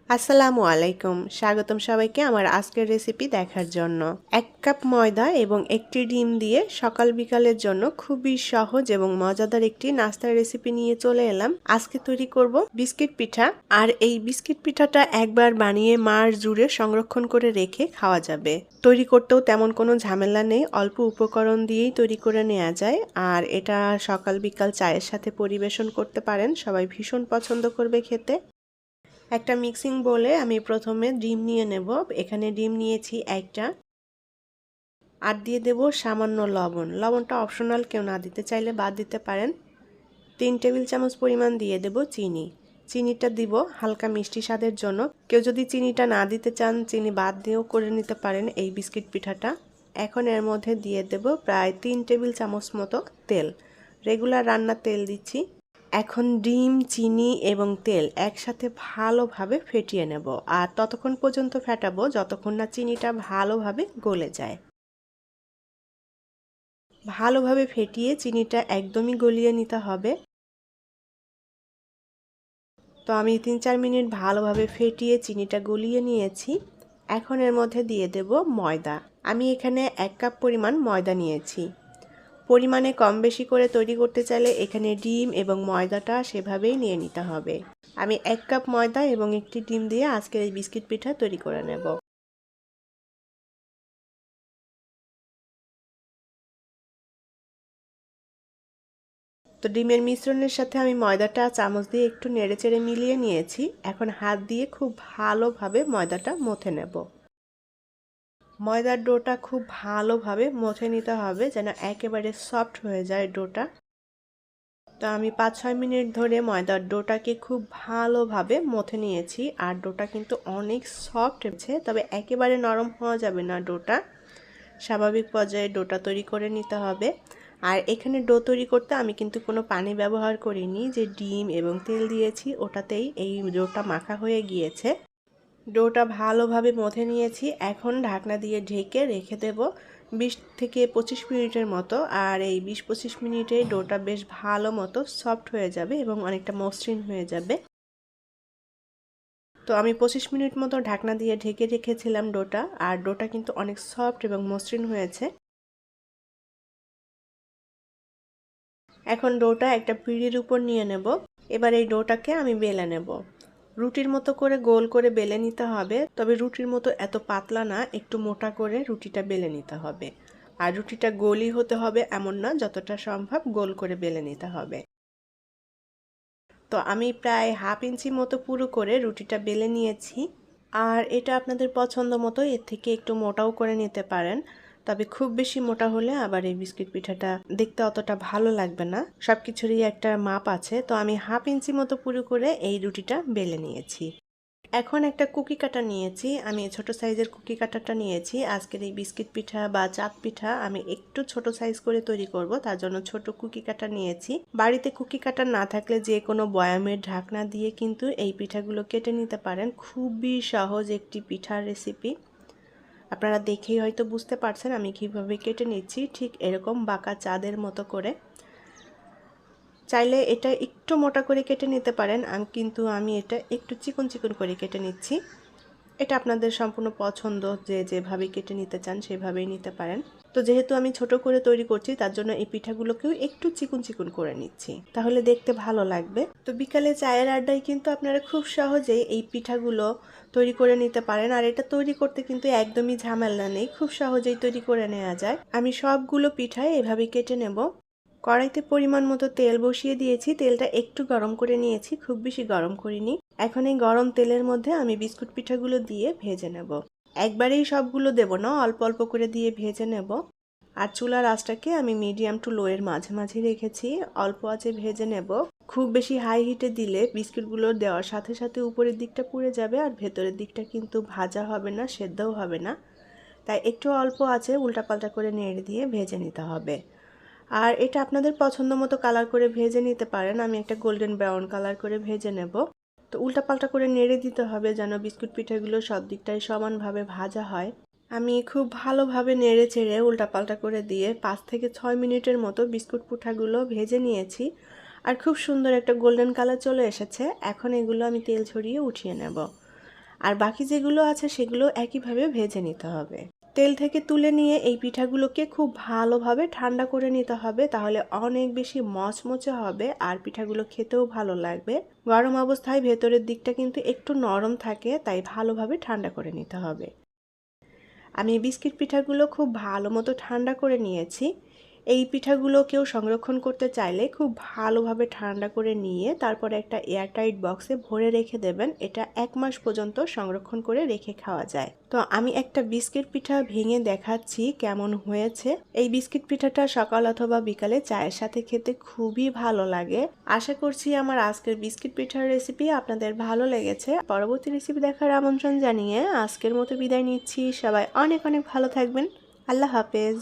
আসসালামু আলাইকুম, স্বাগতম সবাইকে আমার আজকের রেসিপি দেখার জন্য। 1 কাপ ময়দা এবং একটি ডিম দিয়ে সকাল বিকালের জন্য খুবই সহজ এবং মজাদার একটি নাস্তার রেসিপি নিয়ে চলে এলাম। আজকে তৈরি করব বিস্কিট পিঠা। আর এই বিস্কিট পিঠাটা একবার বানিয়ে মাস জুড়ে সংরক্ষণ করে রেখে খাওয়া যাবে। তৈরি করতেও তেমন কোনো ঝামেলা নেই, অল্প উপকরণ দিয়েই তৈরি করে নেওয়া যায়। আর এটা সকাল বিকাল চায়ের সাথে পরিবেশন করতে পারেন, সবাই ভীষণ পছন্দ করবে খেতে। একটা মিক্সিং বোলে আমি প্রথমে ডিম নিয়ে নেব। এখানে ডিম নিয়েছি একটা, আর দিয়ে দেব সামান্য লবণ। লবণটা অপশনাল, কেউ না দিতে চাইলে বাদ দিতে পারেন। 3 টেবিল চামচ পরিমাণ দিয়ে দেব চিনি। চিনিটা দিব হালকা মিষ্টি স্বাদের জন্য। কেউ যদি চিনিটা না দিতে চান চিনি বাদ দিয়েও করে নিতে পারেন এই বিস্কিট পিঠাটা। এখন এর মধ্যে দিয়ে দেব প্রায় 3 টেবিল চামচ মতো তেল। রেগুলার রান্নার তেল দিচ্ছি। এখন ডিম, চিনি এবং তেল একসাথে ভালোভাবে ফেটিয়ে নেব। আর ততক্ষণ পর্যন্ত ফেটাবো যতক্ষণ না চিনিটা ভালোভাবে গলে যায়। ভালোভাবে ফেটিয়ে চিনিটা একদমই গলিয়ে নিতে হবে। তো আমি 3-4 মিনিট ভালোভাবে ফেটিয়ে চিনিটা গলিয়ে নিয়েছি। এখন এর মধ্যে দিয়ে দেব ময়দা। আমি এখানে 1 কাপ পরিমাণ ময়দা নিয়েছি। পরিমাণে কম বেশি করে তৈরি করতে চাইলে এখানে ডিম এবং ময়দাটা সেভাবেই নিয়ে নিতে হবে। আমি 1 কাপ ময়দা এবং একটি ডিম দিয়ে আজকের এই বিস্কিট পিঠা তৈরি করে নেব। তো ডিমের মিশ্রণের সাথে আমি ময়দাটা চামচ দিয়ে একটু নেড়েচেড়ে মিলিয়ে নিয়েছি। এখন হাত দিয়ে খুব ভালোভাবে ময়দাটা মথে নেব। ময়দার ডোটা খুব ভালোভাবে মথে নিতে হবে যেন একেবারে সফট হয়ে যায় ডোটা। তো আমি 5-6 মিনিট ধরে ময়দার ডোটাকে খুব ভালোভাবে মথে নিয়েছি। আর ডোটা কিন্তু অনেক সফট হয়েছে, তবে একেবারে নরম হওয়া যাবে না ডোটা। স্বাভাবিক পর্যায়ে ডোটা তৈরি করে নিতে হবে। আর এখানে ডো তৈরি করতে আমি কিন্তু কোনো পানি ব্যবহার করিনি, যে ডিম এবং তেল দিয়েছি ওটাতেই এই ডোটা মাখা হয়ে গিয়েছে। ডোটা ভালোভাবে মথে নিয়েছি। এখন ঢাকনা দিয়ে ঢেকে রেখে দেব 20 থেকে 25 মিনিটের মতো। আর এই 20-25 মিনিটে ডোটা বেশ ভালো মতো সফট হয়ে যাবে এবং অনেকটা মসৃণ হয়ে যাবে। তো আমি 25 মিনিট মতো ঢাকনা দিয়ে ঢেকে রেখেছিলাম ডোটা। আর ডোটা কিন্তু অনেক সফট এবং মসৃণ হয়েছে। এখন ডোটা একটা পিঁড়ির উপর নিয়ে নেব। এবার এই ডোটাকে আমি বেলে নেব। রুটির মতো করে গোল করে বেলে নিতে হবে, তবে রুটির মতো এত পাতলা না, একটু মোটা করে রুটিটা বেলে নিতে হবে। আর রুটিটা গোলই হতে হবে এমন না, যতটা সম্ভব গোল করে বেলে নিতে হবে। তো আমি প্রায় 1/2 ইঞ্চি মতো পুরো করে রুটিটা বেলে নিয়েছি। আর এটা আপনাদের পছন্দ মতো এর থেকে একটু মোটাও করে নিতে পারেন, তবে খুব বেশি মোটা হলে আবার এই বিস্কিট পিঠাটা দেখতে অতটা ভালো লাগবে না। সবকিছুরই একটা মাপ আছে। তো আমি 1/2 ইঞ্চি মতো পুরো করে এই রুটিটা বেলে নিয়েছি। এখন একটা কুকি কাটা নিয়েছি। আমি ছোট সাইজের কুকি কাটাটা নিয়েছি। আজকের এই বিস্কিট পিঠা বা চাঁদ পিঠা আমি একটু ছোট সাইজ করে তৈরি করব, তার জন্য ছোট কুকি কাটা নিয়েছি। বাড়িতে কুকি কাটা না থাকলে যে কোনো বয়ামের ঢাকনা দিয়ে কিন্তু এই পিঠাগুলো কেটে নিতে পারেন। খুবই সহজ একটি পিঠার রেসিপি। আপনারা দেখেই হয়তো বুঝতে পারছেন আমি কিভাবে কেটে নিচ্ছি, ঠিক এরকম বাঁকা চাঁদের মতো করে। চাইলে এটা একটু মোটা করে কেটে নিতে পারেন, কিন্তু আমি এটা একটু চিকন চিকন করে কেটে নিচ্ছি। এটা আপনাদের সম্পূর্ণ পছন্দ, যে যেভাবে কেটে নিতে চান সেভাবেই নিতে পারেন। তো যেহেতু আমি ছোট করে তৈরি করছি তার জন্য এই পিঠাগুলোকেও একটু চিকন চিকন করে নিচ্ছি, তাহলে দেখতে ভালো লাগবে। তো বিকালে চায়ের আড্ডায় কিন্তু আপনারা খুব সহজেই এই পিঠাগুলো তৈরি করে নিতে পারেন। আর এটা তৈরি করতে কিন্তু একদমই ঝামেলা নেই, খুব সহজেই তৈরি করে নেওয়া যায়। আমি সবগুলো পিঠাই এভাবে কেটে নেব। কড়াইতে পরিমাণ মতো তেল বসিয়ে দিয়েছি। তেলটা একটু গরম করে নিয়েছি, খুব বেশি গরম করিনি। এখন এই গরম তেলের মধ্যে আমি বিস্কুট পিঠাগুলো দিয়ে ভেজে নেব। একবারেই সবগুলো দেব না, অল্প অল্প করে দিয়ে ভেজে নেব। আর চুলার আঁচটাকে আমি মিডিয়াম টু লো এর মাঝামাঝি রেখেছি, অল্প আঁচে ভেজে নেব। খুব বেশি হাই হিটে দিলে বিস্কুটগুলো দেওয়ার সাথে সাথে উপরের দিকটা পুড়ে যাবে, আর ভেতরের দিকটা কিন্তু ভাজা হবে না, সেদ্ধও হবে না। তাই একটু অল্প আঁচে উল্টাপাল্টা করে নেড়ে দিয়ে ভেজে নিতে হবে। আর এটা আপনাদের পছন্দ মতো কালার করে ভেজে নিতে পারেন। আমি একটা গোল্ডেন ব্রাউন কালার করে ভেজে নেব। তো উল্টাপাল্টা করে নেড়ে দিতে হবে যেন বিস্কুট পিঠাগুলো সব দিকটাই সমানভাবে ভাজা হয়। আমি খুব ভালোভাবে নেড়ে চেড়ে উল্টাপাল্টা করে দিয়ে 5 থেকে 6 মিনিটের মতো বিস্কুট পিঠাগুলো ভেজে নিয়েছি। আর খুব সুন্দর একটা গোল্ডেন কালার চলে এসেছে। এখন এগুলো আমি তেল ছড়িয়ে উঠিয়ে নেব। আর বাকি যেগুলো আছে সেগুলো একইভাবে ভেজে নিতে হবে। তেল থেকে তুলে নিয়ে এই পিঠাগুলোকে খুব ভালোভাবে ঠান্ডা করে নিতে হবে, তাহলে অনেক বেশি মচমচে হবে আর পিঠাগুলো খেতেও ভালো লাগবে। গরম অবস্থায় ভেতরের দিকটা কিন্তু একটু নরম থাকে, তাই ভালোভাবে ঠান্ডা করে নিতে হবে। আমি বিস্কিট পিঠাগুলো খুব ভালো মতো ঠান্ডা করে নিয়েছি। এই পিঠাগুলো কেউ সংরক্ষণ করতে চাইলে খুব ভালোভাবে ঠান্ডা করে নিয়ে তারপরে একটা এয়ারটাইট বক্সে ভরে রেখে দেবেন। এটা 1 মাস পর্যন্ত সংরক্ষণ করে রেখে খাওয়া যায়। তো আমি একটা বিস্কিট পিঠা ভেঙে দেখাচ্ছি কেমন হয়েছে। এই বিস্কিট পিঠাটা সকাল অথবা বিকালে চায়ের সাথে খেতে খুবই ভালো লাগে। আশা করছি আমার আজকের বিস্কিট পিঠার রেসিপি আপনাদের ভালো লেগেছে। পরবর্তী রেসিপি দেখার আমন্ত্রণ জানিয়ে আজকের মতো বিদায় নিচ্ছি। সবাই অনেক অনেক ভালো থাকবেন। আল্লাহ হাফেজ।